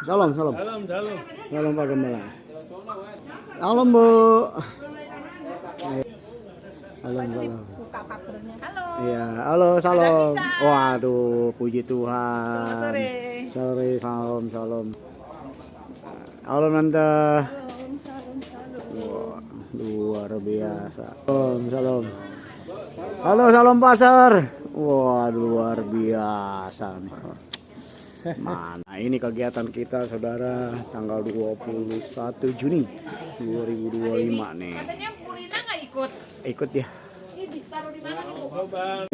Salam, salam. Dalam, dalam. Salam Pak Gembala. Salam Bu. Salam, salam. Buka pagernya. Halo. Iya, halo, salam. bisa. Waduh, puji Tuhan. Selamat sore. Sore, salam, salam. Halo Nanda. Wah, luar biasa. Salam, salam. Halo, salam pasar. Wah, luar biasa nih. Mana ini kegiatan kita saudara tanggal 21 Juni 2025 nih. Katanya Purina nggak ikut. Ikut ya. Ini ditaruh di mana nih, Bu? Oh, Bang.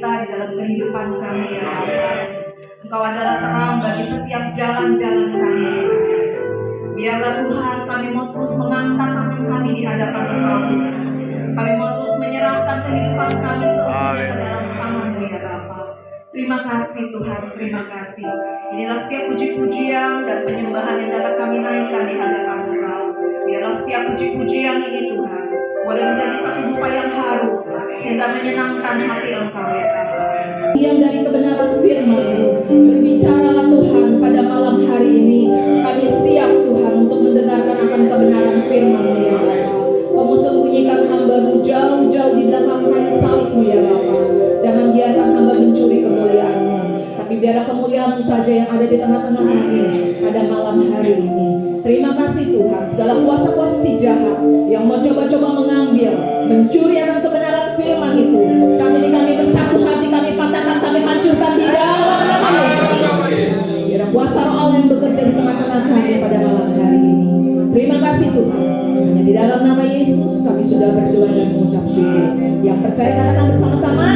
kita, di dalam kehidupan kami ya Bapa. Engkau adalah terang bagi setiap jalan-jalan kami. Biarlah Tuhan kami mau terus mengangkat tangan kami di hadapan Engkau. Kami mau terus menyerahkan kehidupan kami seutuhnya ke dalam tangan-Mu ya Bapa. Terima kasih Tuhan, terima kasih. Inilah setiap puji-pujian dan penyembahan yang dapat kami naikkan di hadapan Engkau. Biarlah setiap puji-pujian ini Tuhan boleh menjadi satu dupa yang harum sehingga menyenangkan hati Engkau ya Bapa. Yang dari kebenaran firman-Mu, berbicaralah Tuhan pada malam hari ini. Kami siap Tuhan untuk mendengarkan akan kebenaran firman-Mu ya Bapa. Kamu sembunyikan hamba-Mu jauh-jauh di belakang kayu salib-Mu ya Bapa. Jangan biarkan hamba mencuri kemuliaan-Mu, tapi biarlah kemuliaan-Mu saja yang ada di tengah-tengah kami pada malam hari ini. Terima kasih Tuhan, segala kuasa-kuasa si jahat yang mau coba-coba mengambil, mencuri akan kebenaran firman itu, saat ini kami bersatu hati, kami patahkan, kami hancurkan di dalam nama Yesus. Biar kuasa Roh Allah yang bekerja di tengah-tengah kami pada malam hari ini. Terima kasih Tuhan, hanya di dalam nama Yesus kami sudah berdoa dan mengucap syukur. Yang percaya katakan bersama-sama.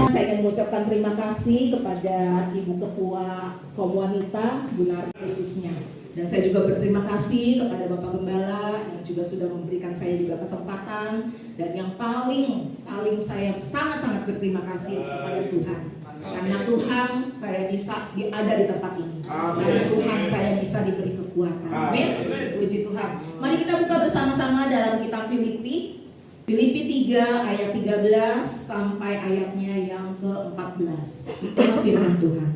Saya ingin mengucapkan terima kasih kepada Ibu Ketua Kaum Wanita Gunar khususnya. Dan saya juga berterima kasih kepada Bapak Gembala yang juga sudah memberikan saya juga kesempatan. Dan yang paling saya sangat-sangat berterima kasih kepada Tuhan. Karena Tuhan saya bisa ada di tempat ini. Karena Tuhan saya bisa diberi kekuatan. Amin. Puji Tuhan. Mari kita buka bersama-sama dalam kitab Filipi 3 ayat 13 sampai ayatnya yang ke-14. Itulah firman Tuhan.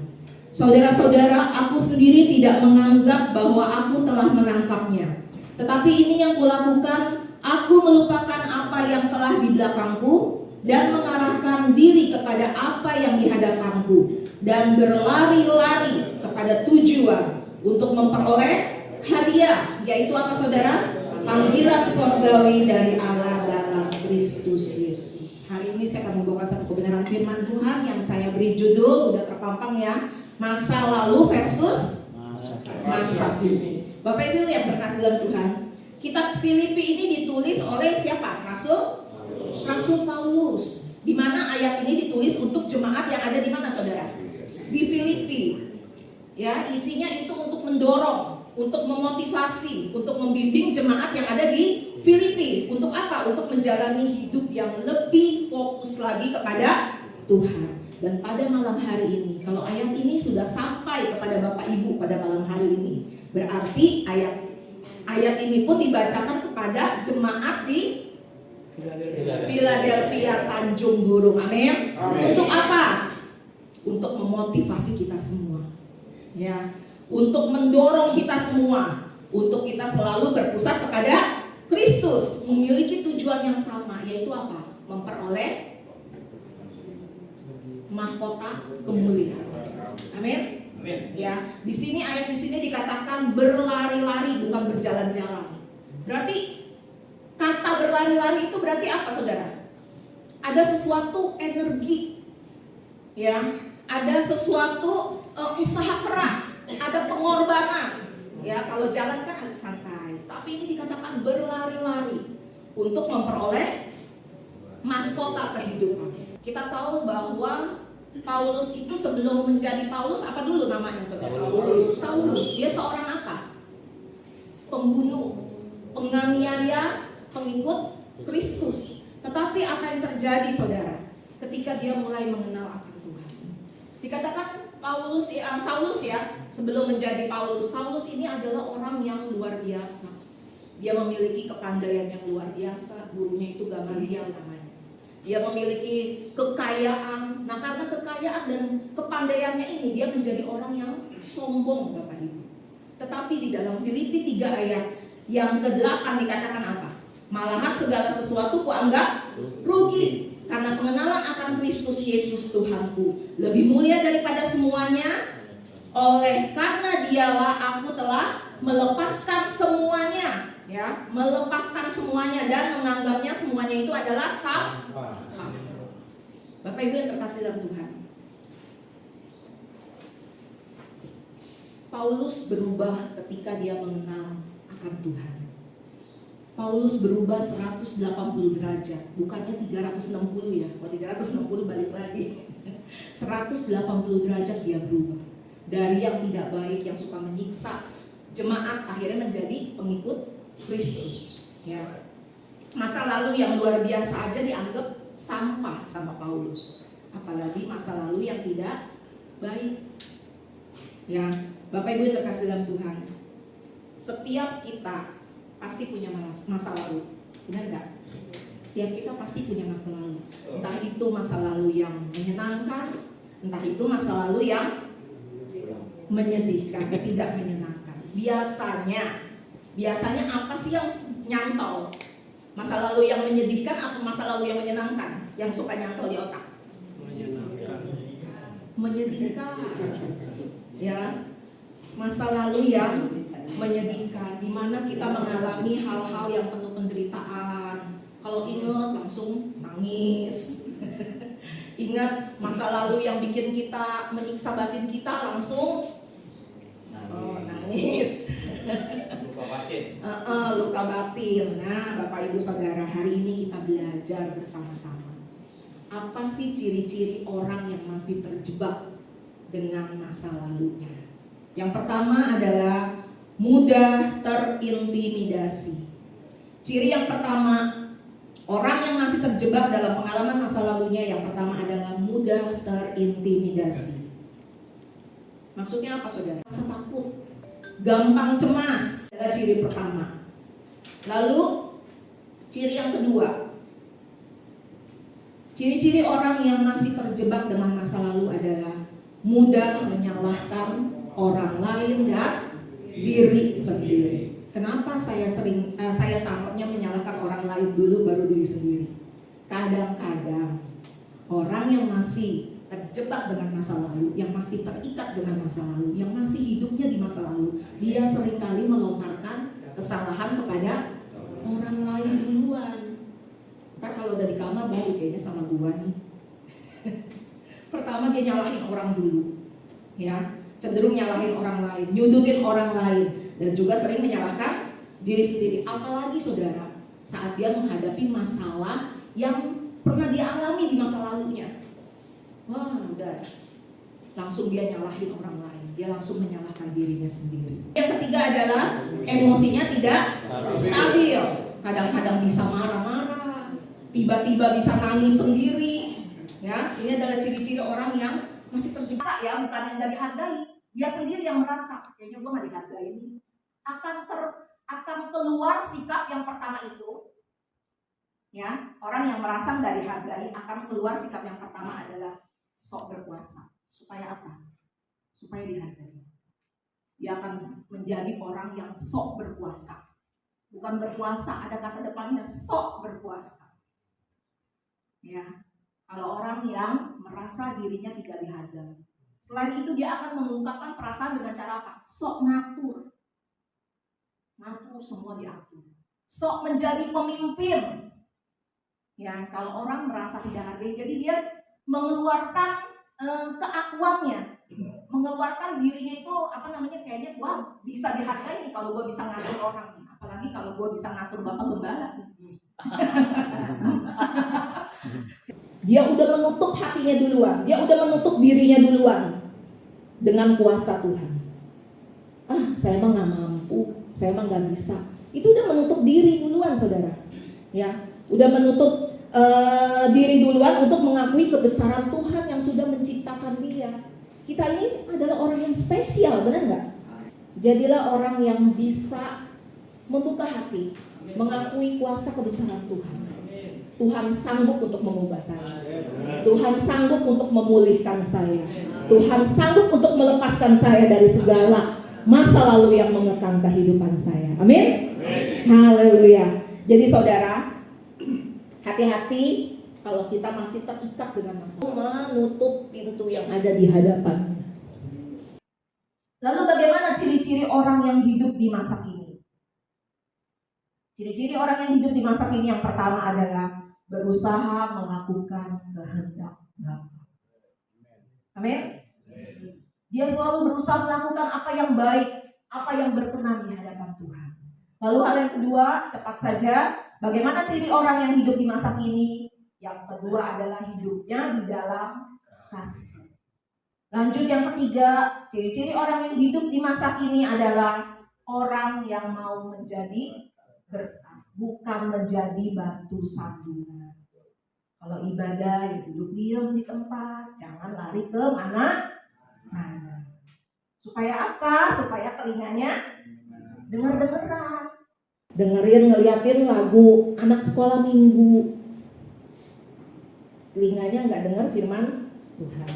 Saudara-saudara, aku sendiri tidak menganggap bahwa aku telah menangkapnya. Tetapi ini yang kulakukan, aku melupakan apa yang telah di belakangku dan mengarahkan diri kepada apa yang di hadapanku dan berlari-lari kepada tujuan untuk memperoleh hadiah, yaitu apa saudara? Panggilan surgawi dari Allah dalam Kristus Yesus. Hari ini saya akan membawakan satu kebenaran firman Tuhan yang saya beri judul, udah terpampang ya, masa lalu versus masa kini. Bapak Ibu yang terkasih dalam Tuhan, kitab Filipi ini ditulis oleh siapa? Rasul Paulus. Di mana ayat ini ditulis untuk jemaat yang ada di mana saudara? Di Filipi. Ya, isinya itu untuk mendorong, untuk memotivasi, untuk membimbing jemaat yang ada di Filipi. Untuk apa? Untuk menjalani hidup yang lebih fokus lagi kepada Tuhan. Dan pada malam hari ini, kalau ayat ini sudah sampai kepada Bapak Ibu pada malam hari ini, berarti ayat ini pun dibacakan kepada jemaat di Philadelphia Tanjung Burung. Amin. Untuk apa? Untuk memotivasi kita semua. Ya, untuk mendorong kita semua, untuk kita selalu berpusat kepada Kristus, memiliki tujuan yang sama, yaitu apa? Memperoleh mahkota kemuliaan. Amin. Ya, di sini ayat di sini dikatakan berlari-lari bukan berjalan-jalan. Berarti kata berlari-lari itu berarti apa saudara? Ada sesuatu energi, ya, ada sesuatu usaha keras, ada pengorbanan. Ya, kalau jalan kan agak santai, tapi ini dikatakan berlari-lari untuk memperoleh mahkota kehidupan. Kita tahu bahwa Paulus itu sebelum menjadi Paulus apa dulu namanya saudara? Saulus. Dia seorang apa? Pembunuh, penganiaya pengikut Kristus. Tetapi apa yang terjadi saudara? Ketika dia mulai mengenal akan Tuhan. Dikatakan Saulus ya, sebelum menjadi Paulus, Saulus ini adalah orang yang luar biasa. Dia memiliki kepandaian yang luar biasa. Gurunya itu Gamaliel namanya. Dia memiliki kekayaan. Nah, karena kekayaan dan kepandaiannya ini, dia menjadi orang yang sombong Bapak Ibu. Tetapi di dalam Filipi 3 ayat yang ke-8 dikatakan apa? Malahan segala sesuatu kuanggap rugi karena pengenalan akan Kristus Yesus Tuhanku lebih mulia daripada semuanya. Oleh karena dialah aku telah melepaskan semuanya, ya, melepaskan semuanya dan menganggapnya semuanya itu adalah sampah. Bapak Ibu yang terkasih dalam Tuhan, Paulus berubah ketika dia mengenal akan Tuhan. Paulus berubah 180 derajat, bukannya 360 ya. Kalau 360 balik lagi. 180 derajat dia berubah. Dari yang tidak baik, yang suka menyiksa jemaat, akhirnya menjadi pengikut Kristus. Ya. Masa lalu yang luar biasa aja dianggap sampah sama Paulus. Apalagi masa lalu yang tidak baik. Ya, Bapak Ibu yang terkasih dalam Tuhan. Setiap kita pasti punya masa lalu, benar nggak? Setiap kita pasti punya masa lalu. Entah itu masa lalu yang menyenangkan, entah itu masa lalu yang menyedihkan, tidak menyenangkan. Biasanya apa sih yang nyantol? Masa lalu yang menyedihkan atau masa lalu yang menyenangkan? Yang suka nyantol di otak? Menyedihkan. Ya, masa lalu yang menyedihkan, di mana kita mengalami hal-hal yang penuh penderitaan. Kalau ingat langsung nangis. Ingat masa lalu yang bikin kita menyiksa batin kita, langsung nangis. Luka batin. Nah, Bapak Ibu Saudara, hari ini kita belajar bersama-sama. Apa sih ciri-ciri orang yang masih terjebak dengan masa lalunya? Yang pertama adalah mudah terintimidasi. Ciri yang pertama, orang yang masih terjebak dalam pengalaman masa lalunya, yang pertama adalah mudah terintimidasi. Maksudnya apa, saudara? Rasa takut, gampang cemas adalah ciri pertama. Lalu ciri yang kedua, ciri-ciri orang yang masih terjebak dengan masa lalu adalah mudah menyalahkan orang lain dan diri sendiri. Kenapa saya takutnya menyalahkan orang lain dulu baru diri sendiri? Kadang-kadang orang yang masih terjebak dengan masa lalu, yang masih terikat dengan masa lalu, yang masih hidupnya di masa lalu, dia seringkali melontarkan kesalahan kepada orang lain duluan. Ntar kalau udah di kamar baru kayaknya sama gua nih. Pertama dia nyalahin orang dulu, ya, cenderung nyalahin orang lain, nyudutin orang lain, dan juga sering menyalahkan diri sendiri. Apalagi saudara, saat dia menghadapi masalah yang pernah dia alami di masa lalunya. Wah, udah langsung dia nyalahin orang lain, dia langsung menyalahkan dirinya sendiri. Yang ketiga adalah emosinya tidak stabil. Kadang-kadang bisa marah-marah, tiba-tiba bisa nangis sendiri. Ya, ini adalah ciri-ciri orang yang masih terjebak, ya, bukan yang gak dihargai. Dia sendiri yang merasa kayaknya gue gak dihargai ini. Akan keluar sikap yang pertama itu. Ya, orang yang merasa gak dihargai akan keluar sikap yang pertama adalah sok berkuasa. Supaya apa? Supaya dihargai. Dia akan menjadi orang yang sok berkuasa. Bukan berkuasa, ada kata depannya, sok berkuasa. Ya, kalau orang yang merasa dirinya tidak dihargai. Selain itu dia akan mengungkapkan perasaan dengan cara apa? Sok ngatur. Ngatur semua diatur. Sok menjadi pemimpin. Ya, kalau orang merasa tidak hargai, jadi dia mengeluarkan keakuannya, mengeluarkan dirinya itu kayaknya wah bisa dihargai nih kalau gue bisa ngatur orang nih, apalagi kalau gue bisa ngatur bapak gembala. Dia udah menutup hatinya duluan, dia udah menutup dirinya duluan dengan kuasa Tuhan. Saya emang nggak mampu, saya emang nggak bisa. Itu udah menutup diri duluan, saudara. Ya, udah menutup diri duluan untuk mengakui kebesaran Tuhan yang sudah menciptakan dia. Kita ini adalah orang yang spesial, benar nggak? Jadilah orang yang bisa membuka hati, mengakui kuasa kebesaran Tuhan. Tuhan sanggup untuk mengubah saya. Tuhan sanggup untuk memulihkan saya. Tuhan sanggup untuk melepaskan saya dari segala masa lalu yang mengekang kehidupan saya. Amin. Haleluya. Jadi saudara, hati-hati kalau kita masih terikat dengan masalah, menutup pintu yang ada di hadapan. Lalu bagaimana ciri-ciri orang yang hidup di masa kini? Ciri-ciri orang yang hidup di masa kini yang pertama adalah berusaha melakukan kehendak Bapa. Amin. Dia selalu berusaha melakukan apa yang baik, apa yang berkenan di hadapan Tuhan. Lalu hal yang kedua, cepat saja, bagaimana ciri orang yang hidup di masa kini? Yang kedua adalah hidupnya di dalam kasih. Lanjut yang ketiga, ciri-ciri orang yang hidup di masa kini adalah orang yang mau menjadi berkat, bukan menjadi batu sandungan. Kalau ibadah ya duduk diam di tempat, jangan lari ke mana-mana. Supaya apa? Supaya telinganya dengar-dengaran. Dengerin, ngeliatin lagu anak sekolah minggu. Telinganya nggak dengar firman Tuhan.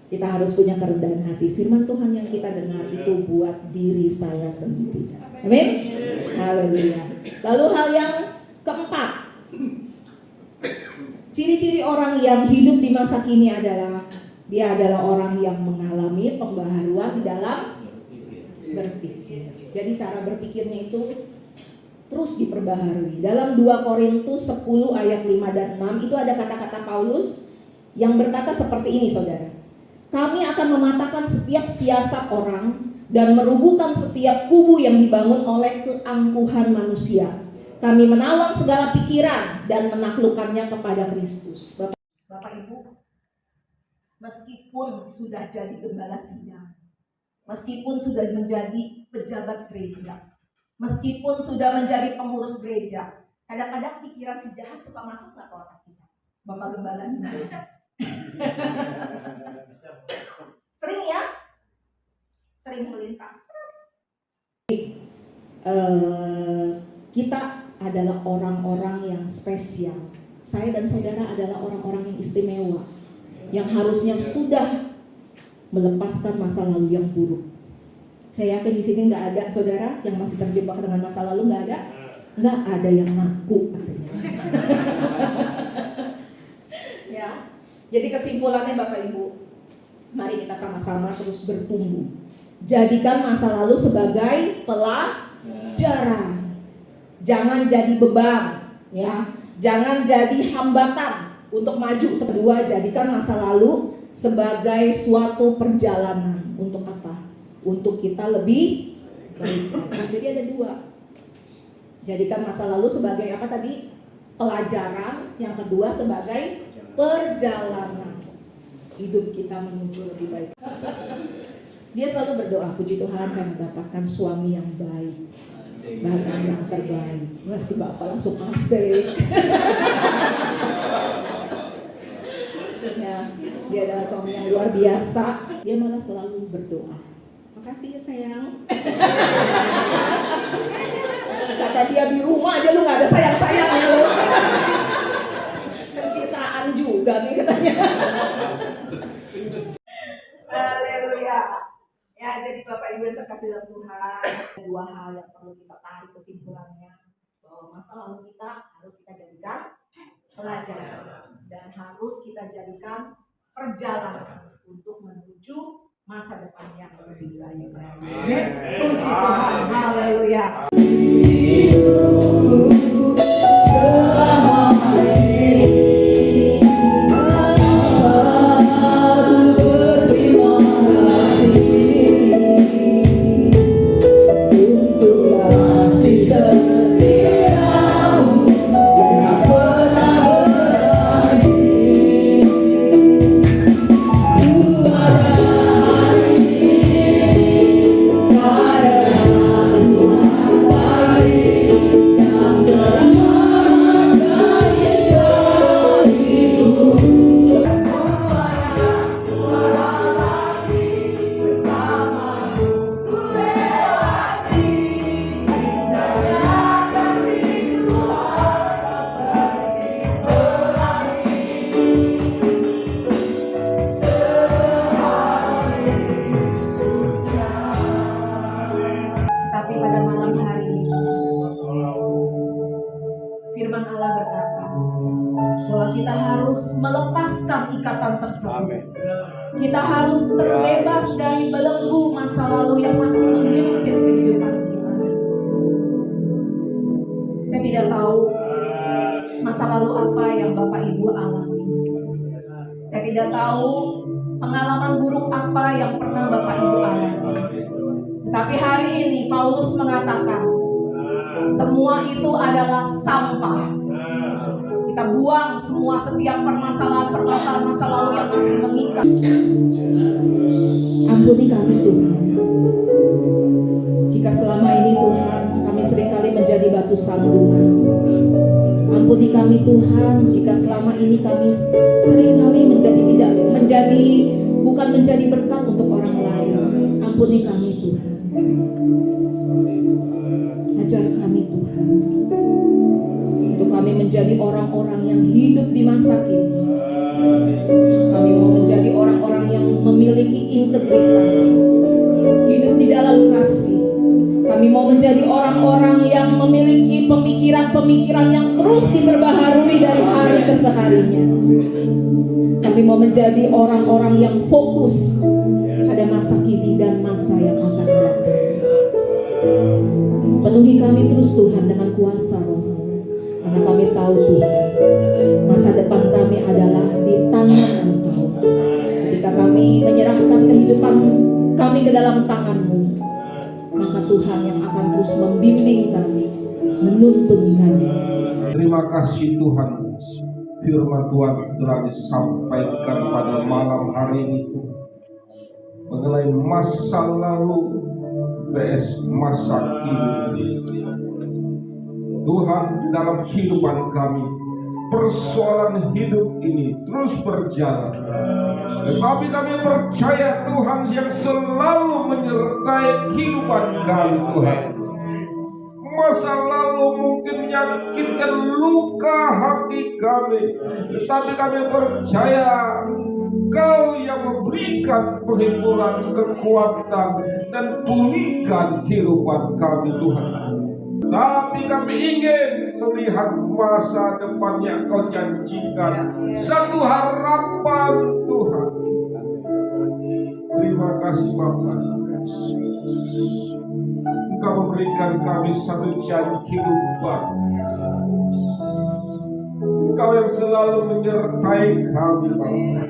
Kita harus punya kerendahan hati. Firman Tuhan yang kita dengar itu buat diri saya sendiri. Amin. Haleluya. Lalu hal yang keempat, ciri-ciri orang yang hidup di masa kini adalah dia adalah orang yang mengalami pembaharuan di dalam berpikir. Jadi cara berpikirnya itu terus diperbaharui. Dalam 2 Korintus 10 ayat 5 dan 6 itu ada kata-kata Paulus yang berkata seperti ini, saudara. Kami akan mematahkan setiap siasat orang dan merubuhkan setiap kubu yang dibangun oleh keangkuhan manusia. Kami menawang segala pikiran dan menaklukkannya kepada Kristus. Bapak Ibu, meskipun sudah jadi gembala sidang, meskipun sudah menjadi pejabat gereja, meskipun sudah menjadi pengurus gereja, kadang-kadang pikiran si jahat suka masuk ke otak kita. Bapak Gembala sering ya? Sering melintas. Kita adalah orang-orang yang spesial. Saya dan saudara adalah orang-orang yang istimewa, yang harusnya sudah melepaskan masa lalu yang buruk. Saya yakin di sini nggak ada saudara yang masih terjebak dengan masa lalu, nggak ada yang ngaku katanya. Ya, jadi kesimpulannya Bapak Ibu, mari kita sama-sama terus bertumbuh. Jadikan masa lalu sebagai pelajaran, jangan jadi beban, ya, jangan jadi hambatan untuk maju. Kedua, jadikan masa lalu sebagai suatu perjalanan untuk apa? Untuk kita lebih baik. Jadi ada 2. Jadikan masa lalu sebagai apa tadi? Pelajaran. Yang kedua sebagai perjalanan hidup kita menuju lebih baik. Dia selalu berdoa, puji Tuhan saya mendapatkan suami yang baik, bahkan yang terbaik. Wah, si Bapak langsung asik. Ya, dia adalah suami yang luar biasa. Dia malah selalu berdoa. Makasih ya sayang. Kata dia di rumah aja lu gak ada sayang-sayangnya lu. Pencitraan juga nih katanya. Haleluya. Ya, jadi Bapak Ibu yang terkasih dalam Tuhan, 2 hal yang perlu kita tarik kesimpulannya, bahwa masa lalu kita harus kita jadikan pelajaran dan harus kita jadikan perjalanan untuk menuju masa depan yang lebih baik. Puji Tuhan, haleluya. Kita harus melepaskan ikatan tersebut. Kita harus terbebas dari belenggu masa lalu yang masih menghimpit kehidupan kita. Saya tidak tahu masa lalu apa yang Bapak Ibu alami. Saya tidak tahu pengalaman buruk apa yang pernah Bapak Ibu alami. Tapi hari ini Paulus mengatakan, Semua itu adalah sampah. Kita buang semua setiap permasalahan masa lalu yang masih mengikat. Ampuni kami Tuhan, jika selama ini Tuhan kami seringkali menjadi batu sandungan. Ampuni kami Tuhan, jika selama ini kami seringkali bukan menjadi berkat untuk orang lain. Ampuni kami Tuhan. Ajar kami Tuhan, untuk kami menjadi orang-orang yang hidup di masa kini. Kami mau menjadi orang-orang yang memiliki integritas, hidup di dalam kasih. Kami mau menjadi orang-orang yang memiliki pemikiran-pemikiran yang terus diperbaharui dari hari ke seharinya. Kami mau menjadi orang-orang yang fokus pada masa kini dan masa yang akan datang. Penuhi kami terus Tuhan dengan kuasa Roh, karena kami tahu Tuhan, masa depan kami adalah di tangan Engkau. Ketika kami menyerahkan kehidupan kami ke dalam tangan-Mu, maka Tuhan yang akan terus membimbing kami, menuntun kami. Terima kasih Tuhan, firman Tuhan telah disampaikan pada malam hari ini mengenai masa lalu vs masa kini. Tuhan, di dalam kehidupan kami, persoalan hidup ini terus berjalan. Tetapi kami percaya Tuhan yang selalu menyertai kehidupan kami Tuhan. Masa lalu mungkin menyakitkan luka hati kami, tetapi kami percaya Kau yang memberikan perhimpunan kekuatan dan pulihkan kehidupan kami Tuhan. Tapi kami ingin melihat masa depan yang Kau janjikan, satu harapan Tuhan. Terima kasih Bapa, Engkau memberikan kami satu janji kehidupan. Engkau yang selalu menyertai kami Bapa.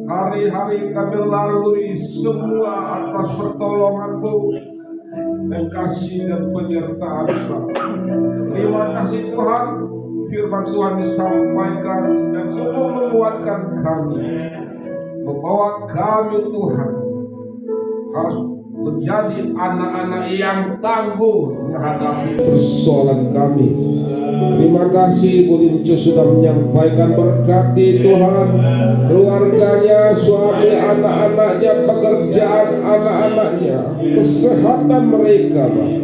Hari-hari kami lalui semua atas pertolongan-Mu dan kasih dan penyertaan-Mu. Terima kasih Tuhan, firman Tuhan disampaikan dan sungguh menguatkan kami, membawa kami Tuhan harus menjadi anak-anak yang tangguh menghadapi persoalan kami. Terima kasih Bu Lincu sudah menyampaikan, berkati Tuhan keluarganya, suami anak-anaknya, pekerjaan anak-anaknya, kesehatan mereka Bapak.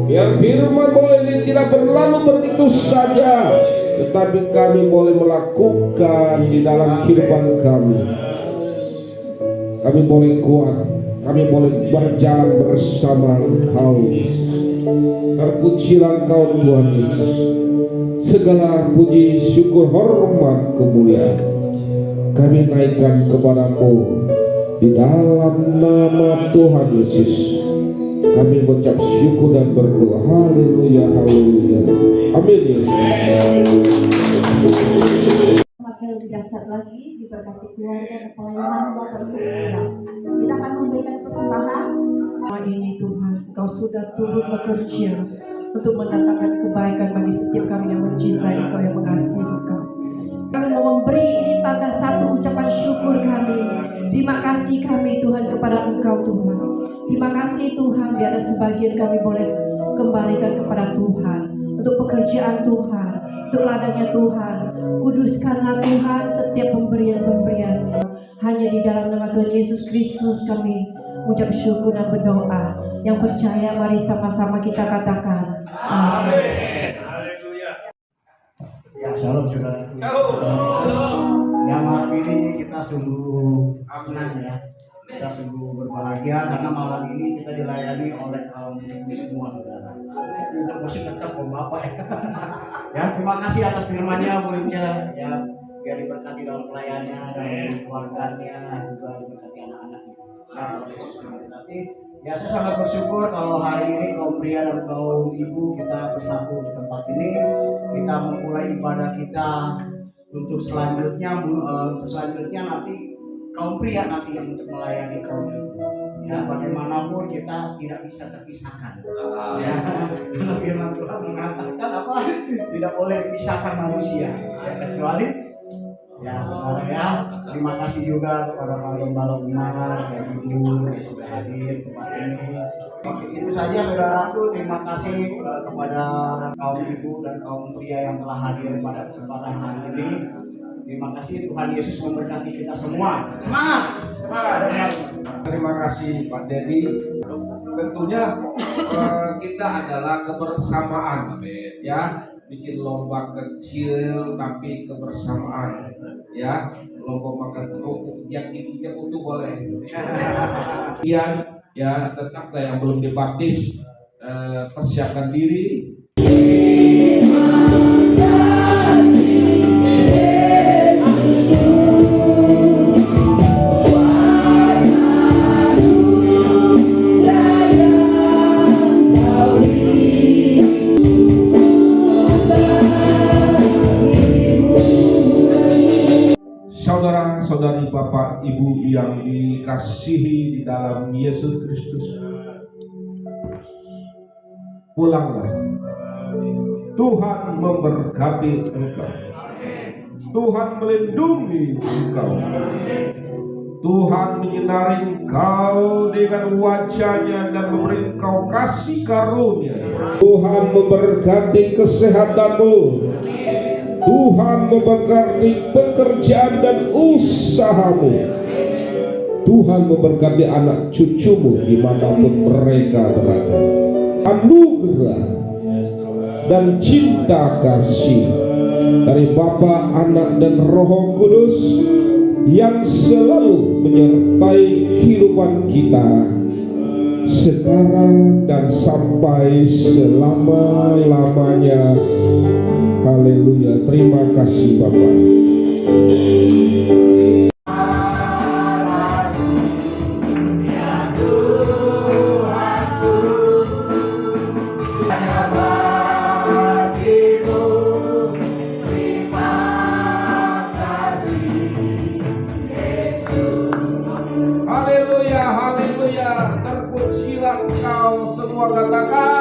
Biar firman boleh ini tidak berlalu begitu saja, tetapi kami boleh melakukan di dalam kehidupan kami. Kami boleh kuat, kami boleh berjalan bersama Engkau Yesus. Terpujilah Engkau Tuhan Yesus. Segala puji, syukur, hormat, kemuliaan kami naikkan kepadamu di dalam nama Tuhan Yesus. Kami mengucap syukur dan berdoa. Haleluya, haleluya. Amin Yesus. Makin lebih dahsyat lagi diberkati keluarga dan pelayanan Bapak Ibu. Kita akan memberikan persembahan. Ini Tuhan, Engkau sudah turut bekerja untuk mendatangkan kebaikan bagi setiap kami yang mencintai Engkau, yang mengasihi Engkau. Kami mau memberi ini tanda satu ucapan syukur kami. Terima kasih kami Tuhan kepada Engkau Tuhan. Terima kasih Tuhan, biar ada sebagian kami boleh kembalikan kepada Tuhan untuk pekerjaan Tuhan, untuk ladangnya Tuhan. Kuduskanlah Tuhan setiap pemberian-pemberian. Hanya di dalam nama Tuhan Yesus Kristus kami ucap syukur dan berdoa. Yang percaya mari sama-sama kita katakan amin. Ya, shalom saudara. Ya, malam ini kita sungguh senang ya. Kita sungguh berbahagia karena malam ini kita dilayani oleh kaum ibu semua saudara. Untuk musik tetap om bapak ya. Ya, terima kasih atas firman-Nya Bu Linca ya. Biar diberkati dalam pelayanannya dan keluarganya, juga diberkati anak-anaknya. Nanti ya, saya sangat bersyukur kalau hari ini kaum pria dan kaum ibu kita bersatu di tempat ini. Kita memulai ibadah kita untuk selanjutnya nanti kaum pria nanti yang untuk melayani kaum ibu. Ya, bagaimanapun kita tidak bisa terpisahkan. Ya, karena firman Tuhan mengatakan apa? Tidak boleh dipisahkan manusia. Ya, kecuali ya saudara ya. Terima kasih juga kepada Pak Gembala Umar dan Ibu yang sudah hadir tempat ini. Itu saja saudaraku. Terima kasih kepada kaum ibu dan kaum pria yang telah hadir pada kesempatan hari ini. Terima kasih, Tuhan Yesus memberkati kita semua. Semangat! Terima kasih Pak Dedi. Tentunya kita adalah kebersamaan, ya. Bikin lomba kecil tapi kebersamaan, ya. Lomba makan kerupuk yang giginya utuh boleh. Ya, tetaplah yang belum dibaptis persiapkan diri. Saudara-saudari, Bapak, Ibu yang dikasihi di dalam Yesus Kristus, pulanglah. Tuhan memberkati engkau. Tuhan melindungi engkau. Tuhan menyinari engkau dengan wajah-Nya dan memberi engkau kasih karunia. Tuhan memberkati kesehatanmu. Tuhan memberkati pekerjaan dan usahamu. Tuhan memberkati anak cucumu dimanapun mereka berada. Anugerah dan cinta kasih dari Bapa, Anak, dan Roh Kudus yang selalu menyertai kehidupan kita sekarang dan sampai selama-lamanya. Haleluya. Terima kasih Bapak. Haleluya, haleluya. Terpujilah Engkau semua, katakan